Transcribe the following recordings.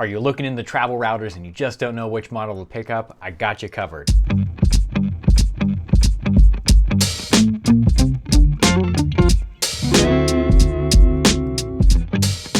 Are you looking into travel routers and you just don't know which model to pick up? I got you covered.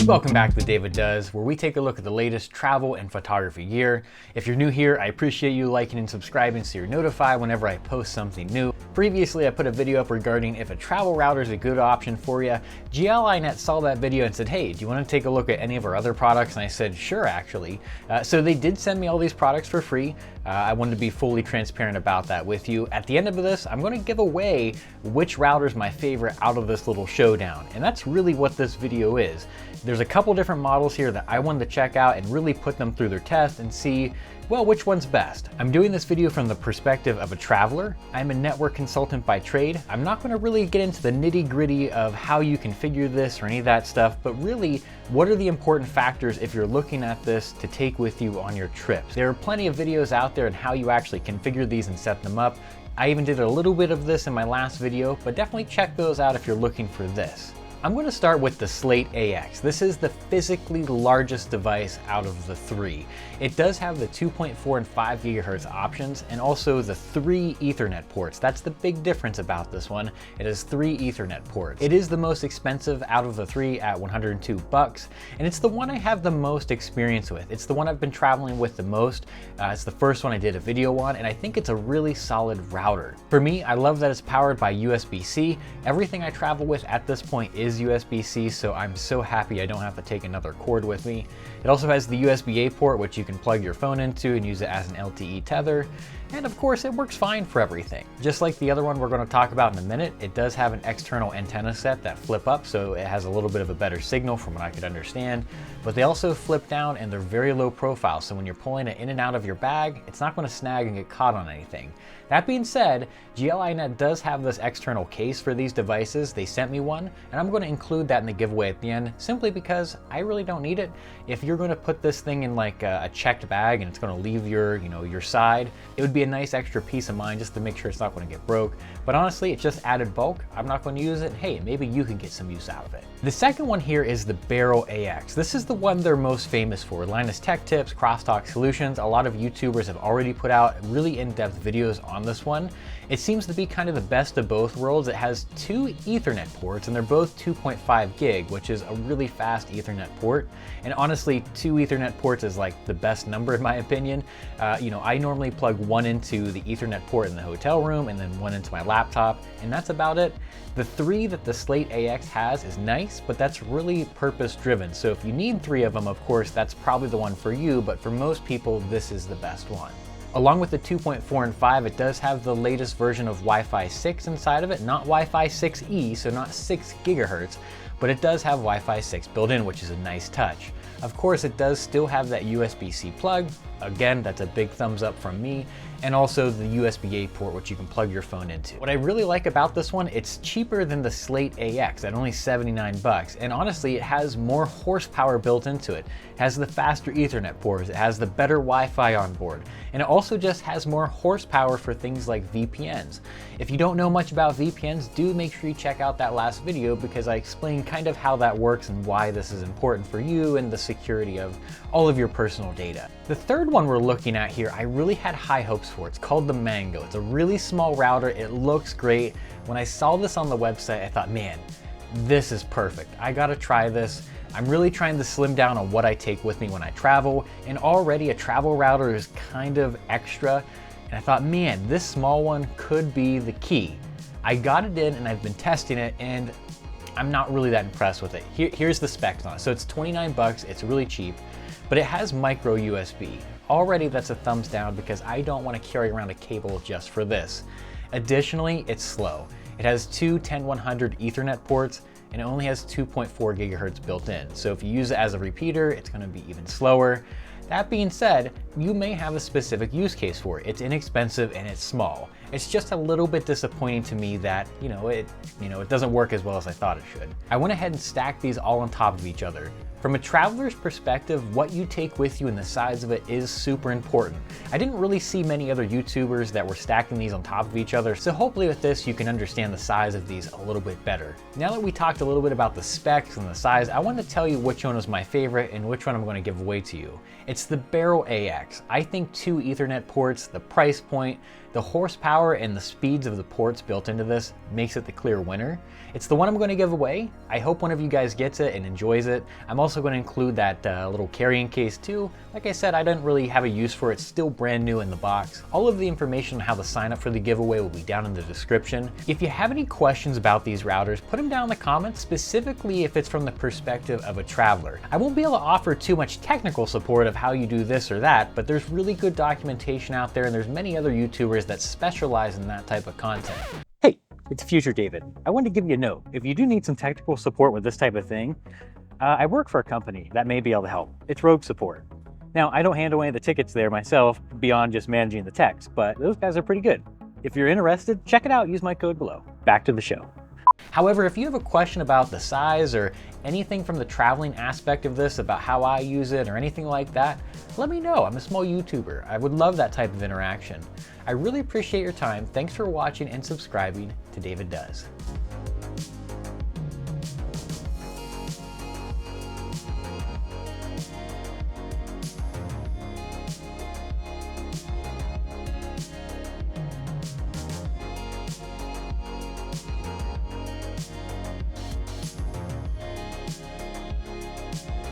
Welcome back to David Does, where we take a look at the latest travel and photography gear. If you're new here, I appreciate you liking and subscribing so you're notified whenever I post something new. Previously, I put a video up regarding if a travel router is a good option for you. GL.iNet saw that video and said, hey, do you want to take a look at any of our other products? And I said, sure, actually. So they did send me all these products for free. I wanted to be fully transparent about that with you. At the end of this, I'm going to give away which router is my favorite out of this little showdown. And that's really what this video is. There's a couple different models here that I wanted to check out and really put them through their test and see, well, which one's best. I'm doing this video from the perspective of a traveler. I'm a network consultant by trade. I'm not going to really get into the nitty-gritty of how you configure this or any of that stuff, but really, what are the important factors if you're looking at this to take with you on your trips? There are plenty of videos out there on how you actually configure these and set them up. I even did a little bit of this in my last video, but definitely check those out if you're looking for this. I'm going to start with the Slate AX. This is the physically largest device out of the three. It does have the 2.4 and 5 gigahertz options and also the 3 Ethernet ports. That's the big difference about this one. It has 3 Ethernet ports. It is the most expensive out of the three at $102, and it's the one I have the most experience with. It's the one I've been traveling with the most. It's the first one I did a video on, and I think it's a really solid router. For me, I love that it's powered by USB-C. Everything I travel with at this point is USB-C, so I'm so happy I don't have to take another cord with me. It also has the USB-A port, which you can plug your phone into and use it as an LTE tether. And of course, it works fine for everything. Just like the other one we're going to talk about in a minute, it does have an external antenna set that flip up, so it has a little bit of a better signal from what I could understand. But they also flip down and they're very low profile, so when you're pulling it in and out of your bag, it's not going to snag and get caught on anything. That being said, GL.iNet does have this external case for these devices. They sent me one, and I'm going to include that in the giveaway at the end, simply because I really don't need it. If you're going to put this thing in like a checked bag and it's going to leave your, your side, it would be a nice extra peace of mind just to make sure it's not going to get broke. But honestly, it's just added bulk. I'm not going to use it. Hey, maybe you can get some use out of it. The second one here is the Berryl AX. This is the one they're most famous for. Linus Tech Tips, Crosstalk Solutions. A lot of YouTubers have already put out really in-depth videos on this one. It seems to be kind of the best of both worlds. It has 2 Ethernet ports and they're both 2.5 gig, which is a really fast Ethernet port. And honestly, 2 Ethernet ports is like the best number in my opinion. I normally plug one into the Ethernet port in the hotel room and then one into my laptop, and that's about it. The 3 that the Slate AX has is nice, but that's really purpose driven. So if you need 3 of them, of course, that's probably the one for you, but for most people, this is the best one. Along with the 2.4 and 5, it does have the latest version of Wi-Fi 6 inside of it, not Wi-Fi 6E, so not 6 gigahertz, but it does have Wi-Fi 6 built in, which is a nice touch. Of course, it does still have that USB-C plug. Again, that's a big thumbs up from me. And also the USB-A port, which you can plug your phone into. What I really like about this one, it's cheaper than the Slate AX at only $79. And honestly, it has more horsepower built into it. It has the faster Ethernet ports, it has the better Wi-Fi on board. And it also just has more horsepower for things like VPNs. If you don't know much about VPNs, do make sure you check out that last video because I explain kind of how that works and why this is important for you and the security of all of your personal data. The third one we're looking at here, I really had high hopes for. It's called the Mango. It's a really small router. It looks great. When I saw this on the website, I thought, man, this is perfect. I gotta try this. I'm really trying to slim down on what I take with me when I travel, and already a travel router is kind of extra. And I thought, man, this small one could be the key. I got it in and I've been testing it, and I'm not really that impressed with it. Here's the specs on it. So it's $29, it's really cheap, but it has micro USB. Already that's a thumbs down because I don't want to carry around a cable just for this. Additionally, it's slow. It has 2 10100 Ethernet ports and it only has 2.4 gigahertz built in. So if you use it as a repeater, it's going to be even slower. That being said, you may have a specific use case for it. It's inexpensive and it's small. It's just a little bit disappointing to me that, it doesn't work as well as I thought it should. I went ahead and stacked these all on top of each other. From a traveler's perspective, what you take with you and the size of it is super important. I didn't really see many other YouTubers that were stacking these on top of each other, so hopefully with this you can understand the size of these a little bit better. Now that we talked a little bit about the specs and the size, I want to tell you which one was my favorite and which one I'm going to give away to you. It's the Berryl AX. I think 2 Ethernet ports, the price point, the horsepower and the speeds of the ports built into this makes it the clear winner. It's the one I'm going to give away. I hope one of you guys gets it and enjoys it. I'm also going to include that little carrying case too. Like I said, I didn't really have a use for it. It's still brand new in the box. All of the information on how to sign up for the giveaway will be down in the description. If you have any questions about these routers, put them down in the comments, specifically if it's from the perspective of a traveler. I won't be able to offer too much technical support of how you do this or that, but there's really good documentation out there and there's many other YouTubers that specialize in that type of content. Hey, it's Future David. I wanted to give you a note. If you do need some technical support with this type of thing, I work for a company that may be able to help. It's Rogue Support. Now, I don't handle any of the tickets there myself beyond just managing the techs, but those guys are pretty good. If you're interested, check it out. Use my code below. Back to the show. However, if you have a question about the size or anything from the traveling aspect of this, about how I use it or anything like that, let me know. I'm a small YouTuber. I would love that type of interaction. I really appreciate your time. Thanks for watching and subscribing to David Does.